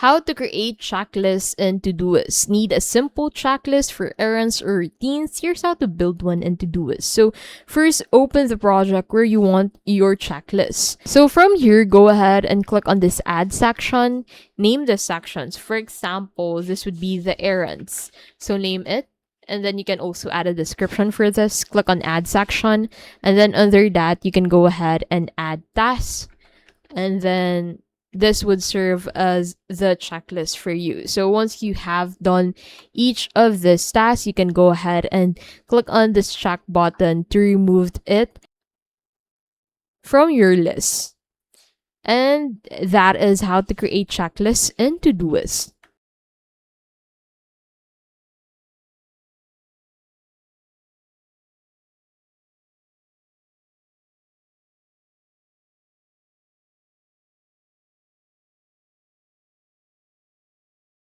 How to create checklists in Todoist. Need a simple checklist for errands or routines? Here's how to build one in Todoist. So first, open the project where you want your checklist. So from here, go ahead and click on this add section. Name the sections. For example, this would be the errands. So name it. And then you can also add a description for this. Click on add section. And then under that, you can go ahead and add tasks. And then this would serve as the checklist for you. So once you have done each of these tasks, you can go ahead and click on this check button to remove it from your list. And that is how to create checklists in Todoist.